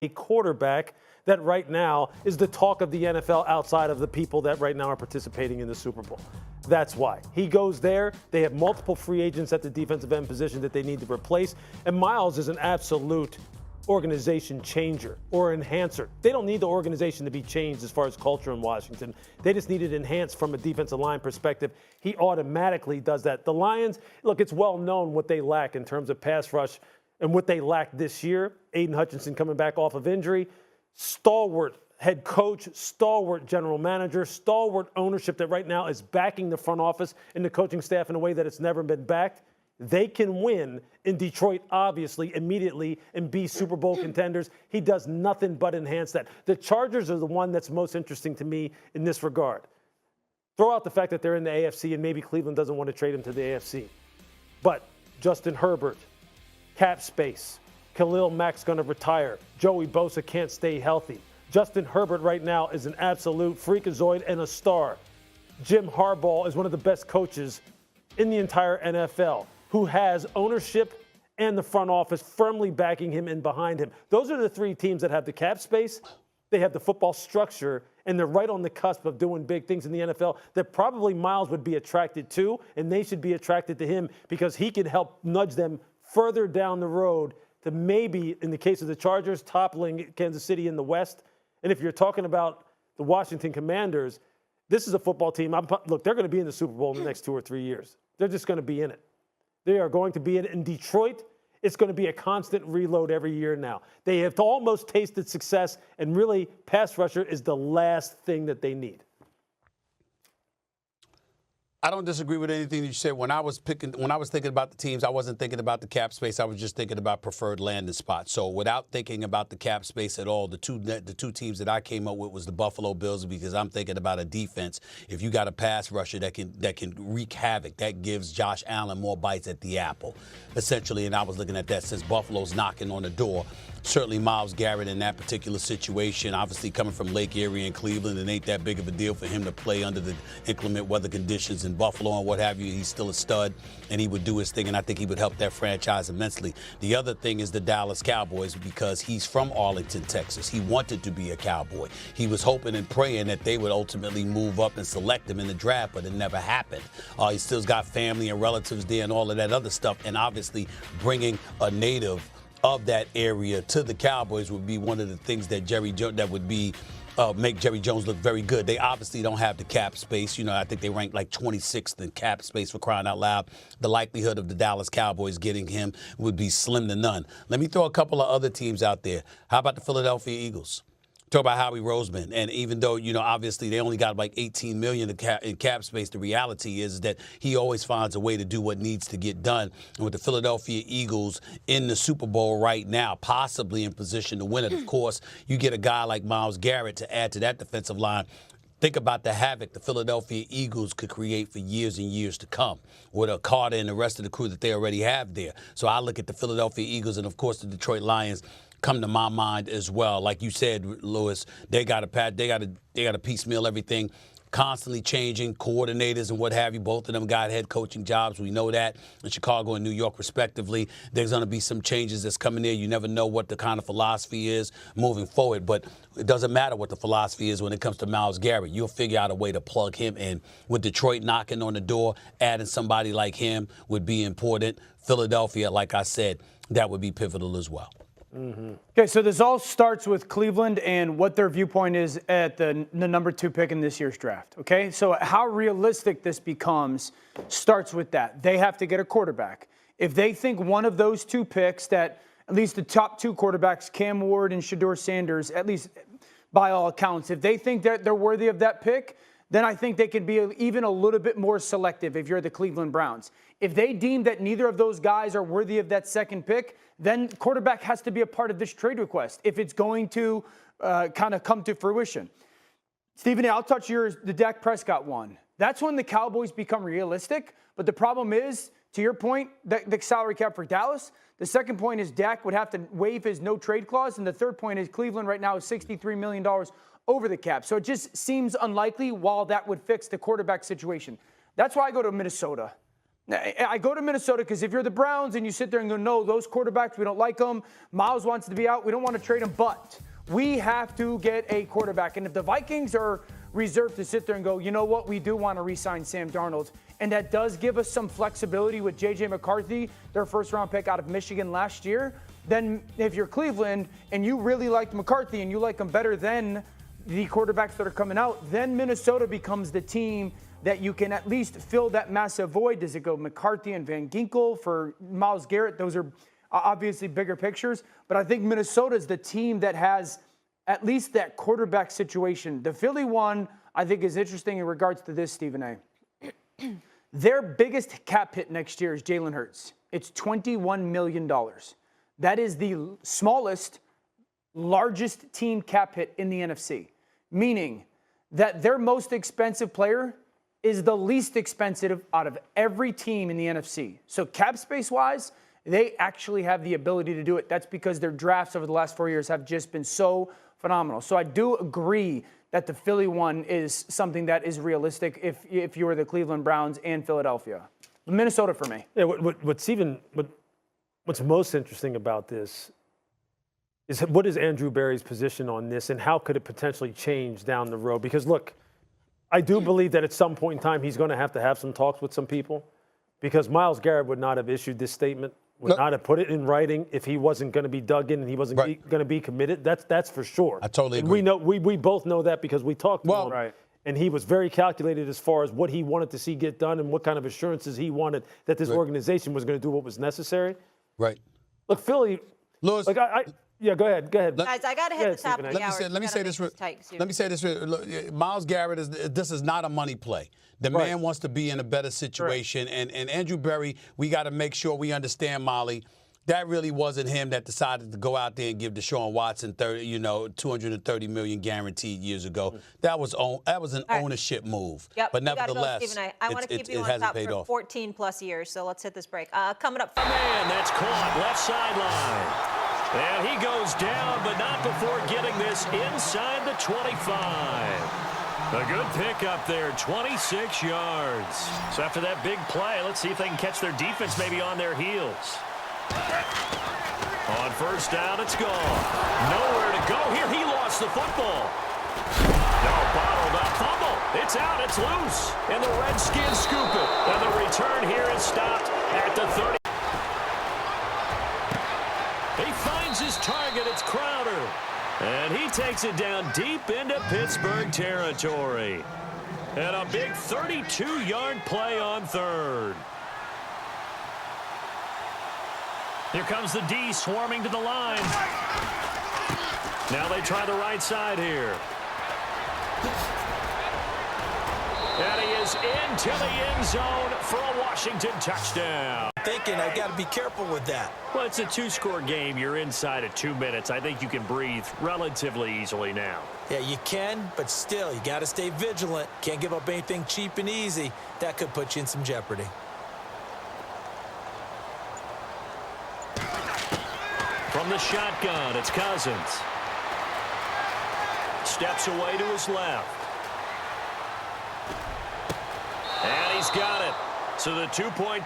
a quarterback that right now is the talk of the NFL outside of the people that right now are participating in the Super Bowl. That's why. He goes there. They have multiple free agents at the defensive end position that they need to replace. And Myles is an absolute organization changer or enhancer. They don't need the organization to be changed as far as culture in Washington. They just need it enhanced from a defensive line perspective. He automatically does that. The Lions, look, it's well known what they lack in terms of pass rush and what they lacked this year. Aiden Hutchinson coming back off of injury. Stalwart head coach, stalwart general manager, stalwart ownership that right now is backing the front office and the coaching staff in a way that it's never been backed. They can win in Detroit, obviously, immediately and be Super Bowl contenders. He does nothing but enhance that. The Chargers are the one that's most interesting to me in this regard. Throw out the fact that they're in the AFC and maybe Cleveland doesn't want to trade him to the AFC. But Justin Herbert, cap space. Khalil Mack's going to retire. Joey Bosa can't stay healthy. Justin Herbert right now is an absolute freakazoid and a star. Jim Harbaugh is one of the best coaches in the entire NFL who has ownership and the front office firmly backing him and behind him. Those are the three teams that have the cap space, they have the football structure, and they're right on the cusp of doing big things in the NFL that probably Myles would be attracted to, and they should be attracted to him because he could help nudge them further down the road to maybe, in the case of the Chargers, toppling Kansas City in the West. And if you're talking about the Washington Commanders, this is a football team. Look, they're going to be in the Super Bowl in the next 2 or 3 years. They're just going to be in it. They are going to be in it. In Detroit, it's going to be a constant reload every year now. They have almost tasted success, and really, pass rusher is the last thing that they need. I don't disagree with anything you said. When I was thinking about the teams, I wasn't thinking about the cap space. I was just thinking about preferred landing spots. So without thinking about the cap space at all, the two teams that I came up with was the Buffalo Bills, because I'm thinking about a defense. If you got a pass rusher that can wreak havoc, that gives Josh Allen more bites at the apple, essentially. And I was looking at that since Buffalo's knocking on the door. Certainly Myles Garrett in that particular situation, obviously coming from Lake Erie and Cleveland, it ain't that big of a deal for him to play under the inclement weather conditions in Buffalo and what have you. He's still a stud, and he would do his thing, and I think he would help that franchise immensely. The other thing is the Dallas Cowboys, because he's from Arlington, Texas. He wanted to be a Cowboy. He was hoping and praying that they would ultimately move up and select him in the draft, but it never happened. He still's got family and relatives there and all of that other stuff, and obviously bringing a native of that area to the Cowboys would be one of the things that make Jerry Jones look very good. They obviously don't have the cap space. You know, I think they rank like 26th in cap space, for crying out loud. The likelihood of the Dallas Cowboys getting him would be slim to none. Let me throw a couple of other teams out there. How about the Philadelphia Eagles? Talk about Howie Roseman. And even though, you know, obviously they only got like $18 million in cap space, the reality is that he always finds a way to do what needs to get done. And with the Philadelphia Eagles in the Super Bowl right now, possibly in position to win it, of course, you get a guy like Myles Garrett to add to that defensive line. Think about the havoc the Philadelphia Eagles could create for years and years to come with Carter and the rest of the crew that they already have there. So I look at the Philadelphia Eagles and, of course, the Detroit Lions come to my mind as well. Like you said, Lewis, they got to piecemeal everything, constantly changing coordinators and what have you. Both of them got head coaching jobs. We know that in Chicago and New York, respectively. There's going to be some changes that's coming there. You never know what the kind of philosophy is moving forward, but it doesn't matter what the philosophy is when it comes to Myles Garrett. You'll figure out a way to plug him in. With Detroit knocking on the door, adding somebody like him would be important. Philadelphia, like I said, that would be pivotal as well. Mm-hmm. Okay, so this all starts with Cleveland and what their viewpoint is at the number 2 pick in this year's draft. Okay, so how realistic this becomes starts with that. They have to get a quarterback. If they think one of those 2 picks, that at least the top 2 quarterbacks, Cam Ward and Shedeur Sanders, at least by all accounts, if they think that they're worthy of that pick, then I think they can be even a little bit more selective if you're the Cleveland Browns. If they deem that neither of those guys are worthy of that second pick, then quarterback has to be a part of this trade request if it's going to kind of come to fruition. Stephen, I'll touch the Dak Prescott one. That's when the Cowboys become realistic, but the problem is, to your point, the salary cap for Dallas. The second point is Dak would have to waive his no-trade clause, and the third point is Cleveland right now is $63 million over the cap. So it just seems unlikely while that would fix the quarterback situation. That's why I go to Minnesota. I go to Minnesota because if you're the Browns and you sit there and go, no, those quarterbacks, we don't like them. Miles wants to be out. We don't want to trade him, but we have to get a quarterback. And if the Vikings are reserved to sit there and go, you know what, we do want to re-sign Sam Darnold, and that does give us some flexibility with J.J. McCarthy, their first-round pick out of Michigan last year, then if you're Cleveland and you really liked McCarthy and you like him better than the quarterbacks that are coming out, then Minnesota becomes the team that you can at least fill that massive void. Does it go McCarthy and Van Ginkel for Myles Garrett? Those are obviously bigger pictures, but I think Minnesota is the team that has at least that quarterback situation. The Philly one, I think, is interesting in regards to this, Stephen A. Their biggest cap hit next year is Jalen Hurts. It's $21 million. That is the smallest, largest team cap hit in the NFC, meaning that their most expensive player is the least expensive out of every team in the NFC. So cap space-wise, they actually have the ability to do it. That's because their drafts over the last 4 years have just been so phenomenal. So I do agree that the Philly one is something that is realistic if you were the Cleveland Browns and Philadelphia. Minnesota for me. Yeah, what's most interesting about this is what is Andrew Berry's position on this and how could it potentially change down the road? Because, look, I do believe that at some point in time he's going to have some talks with some people because Myles Garrett would not have issued this statement, would not have put it in writing if he wasn't going to be dug in and he wasn't going to be committed. That's for sure. I totally agree. We both know that because we talked to him. Right. And he was very calculated as far as what he wanted to see get done and what kind of assurances he wanted that this organization was going to do what was necessary. Right. Look, Philly. Lewis. Like yeah, go ahead. Guys, I got to hit the top of the hour. Let me say this. Look, Myles Garrett this is not a money play. The man wants to be in a better situation. And Andrew Berry, we got to make sure we understand, Molly, that really wasn't him that decided to go out there and give Deshaun Watson $230 million guaranteed years ago. That was an ownership move. Yep, but nevertheless, Stephen, I want to keep you on top for 14 plus years. So let's hit this break. Coming up. Man, that's caught left sideline. And he goes down, but not before getting this inside the 25. A good pickup there, 26 yards. So after that big play, let's see if they can catch their defense maybe on their heels. On first down, it's gone. Nowhere to go here. He lost the football. No, bottled up fumble. It's out. It's loose. And the Redskins scoop it. And the return here is stopped at the 30. He finds his target. It's Crowder. And he takes it down deep into Pittsburgh territory. And a big 32-yard play on third. Here comes the D swarming to the line. Now they try the right side here. And he is into the end zone for a Washington touchdown. Thinking I've got to be careful with that. Well, it's a two-score game. You're inside of 2 minutes. I think you can breathe relatively easily now. Yeah, you can, but still, you got to stay vigilant. Can't give up anything cheap and easy. That could put you in some jeopardy. From the shotgun, it's Cousins. Steps away to his left. And he's got it. So the 2-point